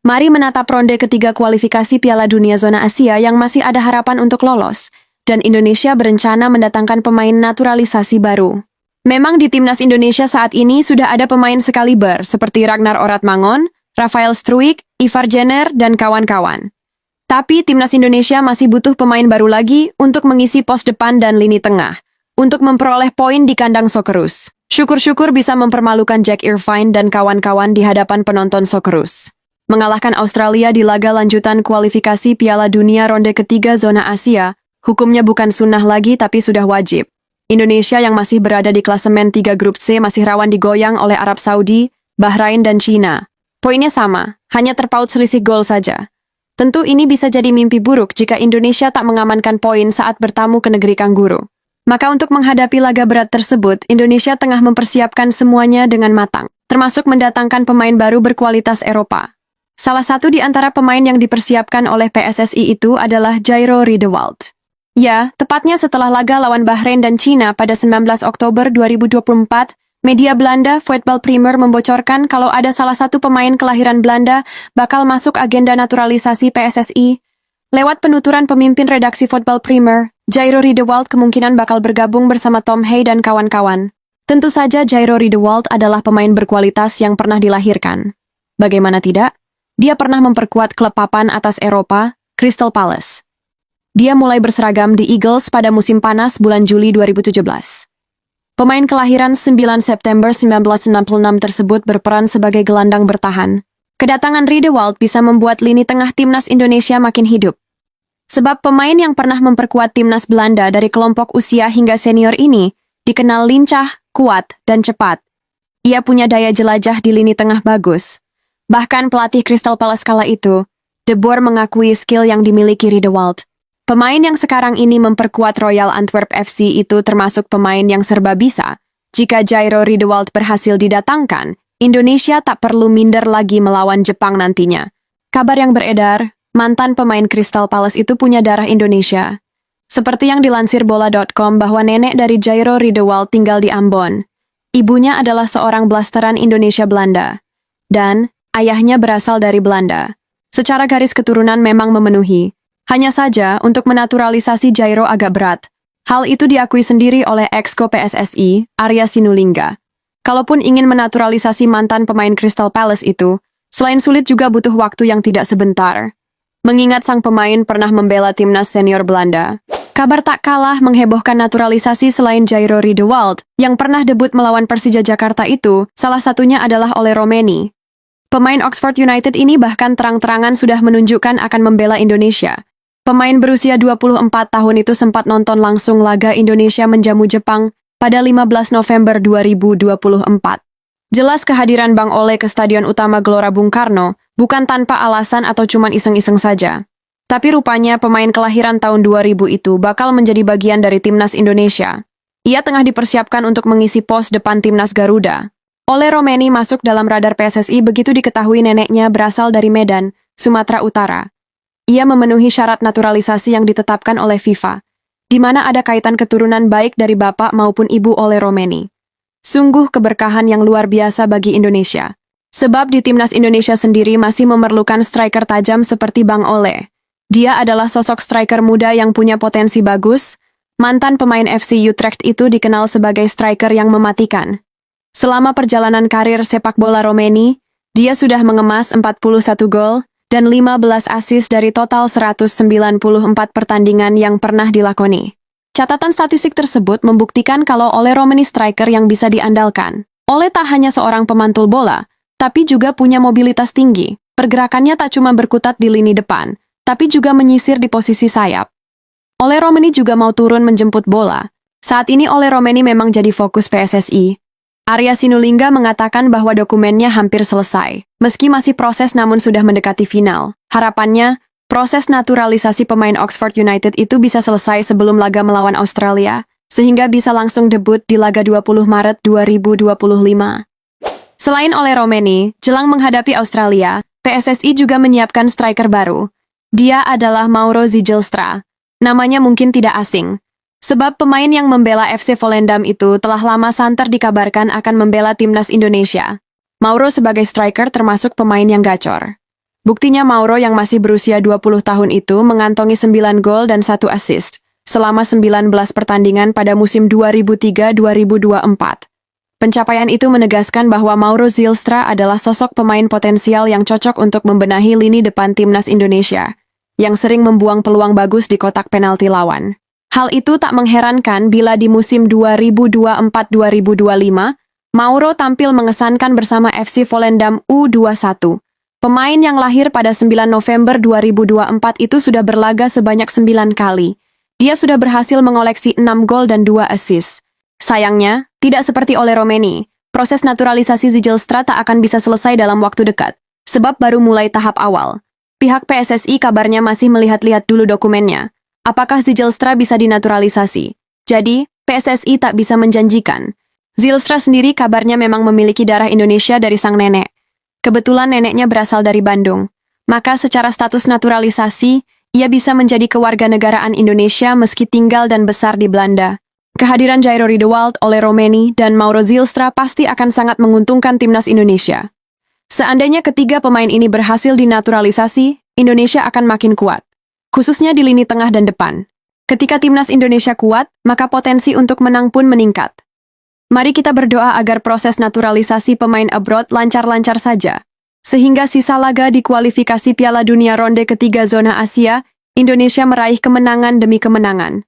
Mari menatap ronde ketiga kualifikasi Piala Dunia Zona Asia yang masih ada harapan untuk lolos, dan Indonesia berencana mendatangkan pemain naturalisasi baru. Memang di timnas Indonesia saat ini sudah ada pemain sekaliber seperti Ragnar Oratmangun, Rafael Struijk, Ivar Jenner, dan kawan-kawan. Tapi timnas Indonesia masih butuh pemain baru lagi untuk mengisi pos depan dan lini tengah, untuk memperoleh poin di kandang Socceroos. Syukur-syukur bisa mempermalukan Jack Irvine dan kawan-kawan di hadapan penonton Socceroos. Mengalahkan Australia di laga lanjutan kualifikasi Piala Dunia ronde ketiga zona Asia, hukumnya bukan sunnah lagi tapi sudah wajib. Indonesia yang masih berada di klasemen 3 grup C masih rawan digoyang oleh Arab Saudi, Bahrain, dan China. Poinnya sama, hanya terpaut selisih gol saja. Tentu ini bisa jadi mimpi buruk jika Indonesia tak mengamankan poin saat bertamu ke negeri Kangguru. Maka untuk menghadapi laga berat tersebut, Indonesia tengah mempersiapkan semuanya dengan matang, termasuk mendatangkan pemain baru berkualitas Eropa. Salah satu di antara pemain yang dipersiapkan oleh PSSI itu adalah Jairo Riedewald. Ya, tepatnya setelah laga lawan Bahrain dan China pada 19 Oktober 2024, media Belanda Voetbal Primer membocorkan kalau ada salah satu pemain kelahiran Belanda bakal masuk agenda naturalisasi PSSI. Lewat penuturan pemimpin redaksi Voetbal Primer, Jairo Riedewald kemungkinan bakal bergabung bersama Tom Hey dan kawan-kawan. Tentu saja Jairo Riedewald adalah pemain berkualitas yang pernah dilahirkan. Bagaimana tidak? Dia pernah memperkuat klub papan atas Eropa, Crystal Palace. Dia mulai berseragam di Eagles pada musim panas bulan Juli 2017. Pemain kelahiran 9 September 1966 tersebut berperan sebagai gelandang bertahan. Kedatangan Riedewald bisa membuat lini tengah timnas Indonesia makin hidup. Sebab pemain yang pernah memperkuat timnas Belanda dari kelompok usia hingga senior ini dikenal lincah, kuat, dan cepat. Ia punya daya jelajah di lini tengah bagus. Bahkan pelatih Crystal Palace kala itu, De Boer mengakui skill yang dimiliki Riedewald. Pemain yang sekarang ini memperkuat Royal Antwerp FC itu termasuk pemain yang serba bisa. Jika Jairo Riedewald berhasil didatangkan, Indonesia tak perlu minder lagi melawan Jepang nantinya. Kabar yang beredar, mantan pemain Crystal Palace itu punya darah Indonesia. Seperti yang dilansir bola.com bahwa nenek dari Jairo Riedewald tinggal di Ambon. Ibunya adalah seorang blasteran Indonesia Belanda. Dan ayahnya berasal dari Belanda. Secara garis keturunan memang memenuhi. Hanya saja, untuk menaturalisasi Jairo agak berat. Hal itu diakui sendiri oleh ex-ko PSSI, Arya Sinulinga. Kalaupun ingin menaturalisasi mantan pemain Crystal Palace itu, selain sulit juga butuh waktu yang tidak sebentar. Mengingat sang pemain pernah membela timnas senior Belanda. Kabar tak kalah menghebohkan naturalisasi selain Jairo Riedewald, yang pernah debut melawan Persija Jakarta itu, salah satunya adalah Ole Romeni. Pemain Oxford United ini bahkan terang-terangan sudah menunjukkan akan membela Indonesia. Pemain berusia 24 tahun itu sempat nonton langsung laga Indonesia menjamu Jepang pada 15 November 2024. Jelas kehadiran Bang Ole ke Stadion Utama Gelora Bung Karno bukan tanpa alasan atau cuman iseng-iseng saja. Tapi rupanya pemain kelahiran tahun 2000 itu bakal menjadi bagian dari timnas Indonesia. Ia tengah dipersiapkan untuk mengisi pos depan timnas Garuda. Ole Romeni masuk dalam radar PSSI begitu diketahui neneknya berasal dari Medan, Sumatera Utara. Ia memenuhi syarat naturalisasi yang ditetapkan oleh FIFA, di mana ada kaitan keturunan baik dari bapak maupun ibu Ole Romeni. Sungguh keberkahan yang luar biasa bagi Indonesia. Sebab di timnas Indonesia sendiri masih memerlukan striker tajam seperti Bang Ole. Dia adalah sosok striker muda yang punya potensi bagus. Mantan pemain FC Utrecht itu dikenal sebagai striker yang mematikan. Selama perjalanan karir sepak bola Romeni, dia sudah mengemas 41 gol, dan 15 assist dari total 194 pertandingan yang pernah dilakoni. Catatan statistik tersebut membuktikan kalau Ole Romeni striker yang bisa diandalkan. Ole tak hanya seorang pemantul bola, tapi juga punya mobilitas tinggi. Pergerakannya tak cuma berkutat di lini depan, tapi juga menyisir di posisi sayap. Ole Romeni juga mau turun menjemput bola. Saat ini Ole Romeni memang jadi fokus PSSI. Arya Sinulinga mengatakan bahwa dokumennya hampir selesai. Meski masih proses namun sudah mendekati final. Harapannya, proses naturalisasi pemain Oxford United itu bisa selesai sebelum laga melawan Australia, sehingga bisa langsung debut di laga 20 Maret 2025. Selain Ole Romeni, jelang menghadapi Australia, PSSI juga menyiapkan striker baru. Dia adalah Mauro Zijlstra. Namanya mungkin tidak asing. Sebab pemain yang membela FC Volendam itu telah lama santer dikabarkan akan membela timnas Indonesia. Mauro sebagai striker termasuk pemain yang gacor. Buktinya Mauro yang masih berusia 20 tahun itu mengantongi 9 gol dan 1 assist selama 19 pertandingan pada musim 2003-2024. Pencapaian itu menegaskan bahwa Mauro Zylstra adalah sosok pemain potensial yang cocok untuk membenahi lini depan timnas Indonesia, yang sering membuang peluang bagus di kotak penalti lawan. Hal itu tak mengherankan bila di musim 2024-2025, Mauro tampil mengesankan bersama FC Volendam U21. Pemain yang lahir pada 9 November 2024 itu sudah berlaga sebanyak 9 kali. Dia sudah berhasil mengoleksi 6 gol dan 2 assist. Sayangnya, tidak seperti Ole Romeni, proses naturalisasi Zylstra tak akan bisa selesai dalam waktu dekat, sebab baru mulai tahap awal. Pihak PSSI kabarnya masih melihat-lihat dulu dokumennya. Apakah Zylstra bisa dinaturalisasi? Jadi, PSSI tak bisa menjanjikan. Zylstra sendiri kabarnya memang memiliki darah Indonesia dari sang nenek. Kebetulan neneknya berasal dari Bandung. Maka secara status naturalisasi, ia bisa menjadi kewarganegaraan Indonesia meski tinggal dan besar di Belanda. Kehadiran Jairo Riedewald, Ole Romeni, dan Mauro Zylstra pasti akan sangat menguntungkan timnas Indonesia. Seandainya ketiga pemain ini berhasil dinaturalisasi, Indonesia akan makin kuat, khususnya di lini tengah dan depan. Ketika timnas Indonesia kuat, maka potensi untuk menang pun meningkat. Mari kita berdoa agar proses naturalisasi pemain abroad lancar-lancar saja, sehingga sisa laga di kualifikasi Piala Dunia ronde ketiga zona Asia, Indonesia meraih kemenangan demi kemenangan.